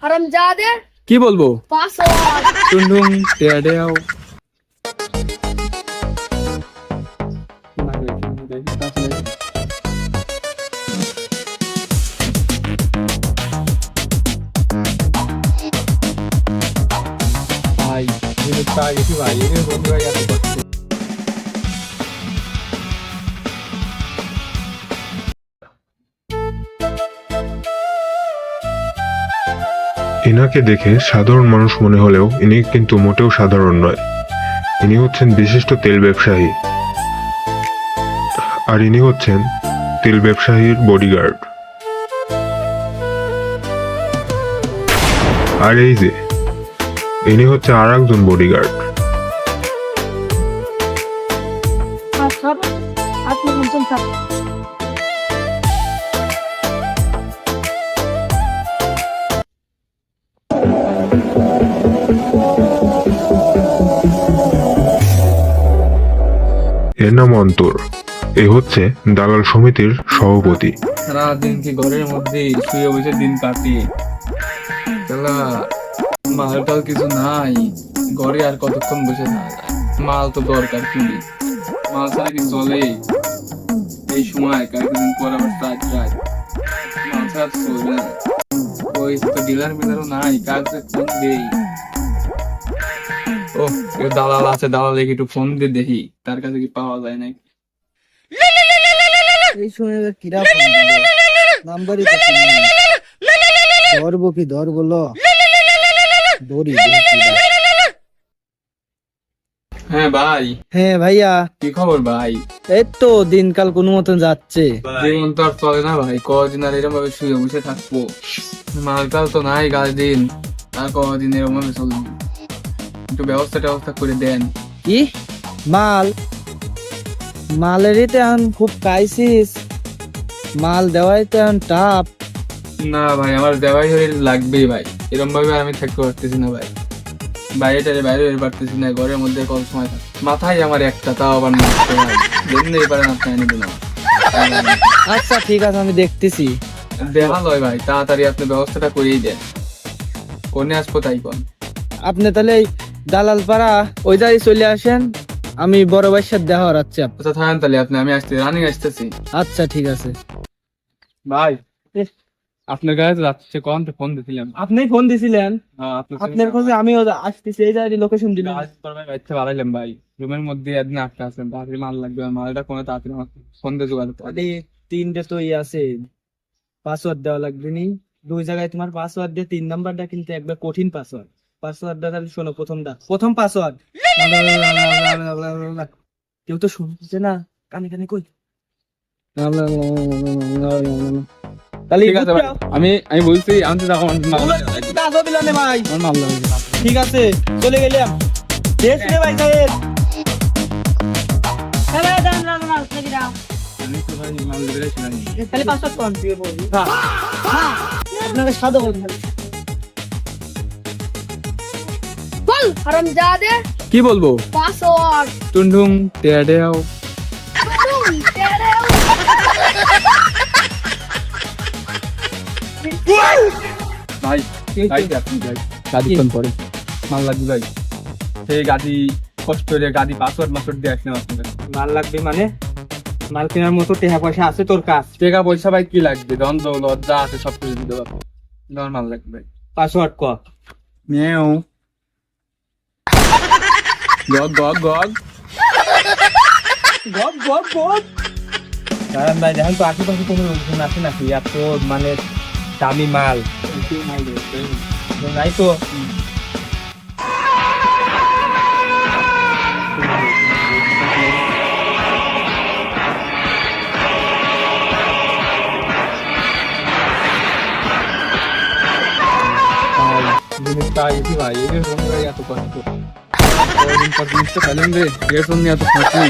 হারামজাদে কি বলবো? পাসওয়ার্ড টুনটুন টেয়াডেও ভাই গেছি ভাই বন্ধুরা এত করছে। ইনাকে দেখে সাধারণ মানুষ মনে হলেও ইনি কিন্তু মোটেও সাধারণ নয়। ইনি হচ্ছেন বিশিষ্ট তেল ব্যবসায়ী, আর ইনি হচ্ছেন তেল ব্যবসায়ীর বডিগার্ড। আর এই যে ইনি হচ্ছে আর একজন বডিগার্ড। স্যার আপনি বলছেন স্যার এর নাম অন্তর। এ হচ্ছে দালাল সমিতির সভাপতি। সারাদিন কি ঘরের মধ্যে শুয়ে বসে দিন কাটি, মালটাল কিছু নাই ঘরে, আর কতক্ষণ বসে না মাল তো দরকার কিনি, মাল ছাড়া কি চলে? এই সময় কয়েকদিন পর আবার রাত মাল ছাড়া তো চলবে না। ওই তো ডিলার মিলারও নাই, কাজে ফোন দেই। ও কেউ দালাল আছে, দালাল একটু ফোন দিয়ে দেখি তার কাছে কি পাওয়া যায় নাকি। এই সময় কিরা নাম্বারই তো ধরবো কি ধরবো দড়ি হ্যাঁ ভাই। হ্যাঁ ভাইয়া, কি খবর ভাই? এই তো দিনকাল কোনো মতন যাচ্ছে। জীবন তো আর চলে না ভাই, কদিন আর এরকম ভাবে শুয়ে বসে থাকবো? মালটাল তো নাই গাছ দিন, আর কদিন এরকম ভাবে চলবে? একটু ব্যবস্থা করে দেন। কি মালেরই তো এখন খুব ক্রাইসিস, মাল দেওয়াই তো এখন টাপ। না ভাই, আমার দেওয়াই হয়ে লাগবেই ভাই, এরকম ভাবে আমি থাকতে পারতেছি না ভাই। বাইরে পারতেছি না, ঘরের মধ্যে কত সময় থাকে। মাথায় আমার একটা, তাও আবার নষ্ট ভাই, দেনই পারেন আপনি এনে দিন। আচ্ছা ঠিক আছে, আমি দেখতেছি। দেখা লয় ভাই, তাড়াতাড়ি আপনি ব্যবস্থাটা করেই দেন। কোনে আসবো তাই কোন? আপনি তাহলে এই দালাল পাড়া ওই জায়গায় চলে আসেন, আমি বড় ভাইয়ের সাথে দেখা হচ্ছে। আচ্ছা থাকেন তাহলে আপনি, আমি আসছি, রানিং আসতেছি। আচ্ছা ঠিক আছে ভাই আপনার কাছে যাচ্ছে, কোন ফোন দিছিলাম? আপনি ফোন দিছিলেন, হ্যাঁ, আপনার খোঁজে আমিও আসতেছি, এই জায়গায় লোকেশন দিলাম। বাচ্চা বাড়াইলাম ভাই, রুমের মধ্যে একদিন আটকা আছেন, তাড়াতাড়ি মাল লাগবে, মালটা কোনো তাড়াতাড়ি আমার ফোন দিয়ে যোগাযোগ করে। আরে তিনটে তো আছে, পাসওয়ার্ড দেওয়া লাগবে নি। দুই জায়গায় তোমার পাসওয়ার্ড দিয়ে 3 নাম্বারটা কিন্তু একবার কঠিন পাসওয়ার্ডটা তাহলে শোনো। প্রথম পাসওয়ার্ড কেউ তো শুনছে না, কানে কানে কই। তাহলে ঠিক আছে ভাই, আমি বলছি, আমি তো দেখো ভাই মাল লাগবে। ঠিক আছে, চলে গেলাম। দেশ রে ভাই সাহেব, হ্যাঁ দাঁড়ান দাঁড়ান নাকি দাও আমি তো ভাই মাল দেবে শুনানি। তাহলে পাসওয়ার্ড কোন দিয়ে বলবি আপনাকে সাদা বলুন। বল হারামজাদে কি বলবো? পাসওয়ার্ড টুনটুন টেয়াডেও ভাই আপনি ভাই গাড়ি পরে মাল লাগবে ভাই, সেই গাড়ি কষ্ট করে গাড়ি পাসওয়ার্ড দিয়ে আসলাম আপনার কাছে। মাল লাগবে মানে? মাল কেনার মতো টাকা পয়সা আছে তোর কাছ? টাকা পয়সা ভাই কি লাগবে, ধন দৌলত যা আছে সব কিছু দিতে পারবো, আমার মাল লাগবে ভাই। পাসওয়ার্ড ক মেও গগ গগ গগ গপ গপ গপ। কারণ ভাই দেখেন তো আশেপাশে কোনো লোকজন আছে নাকি? এত মানে দামি মাল নাই তো। ভাই এদের ভাই এত কষ্ট, জিনিসটা পেলেন রে, এর জন্য এত খাটনি।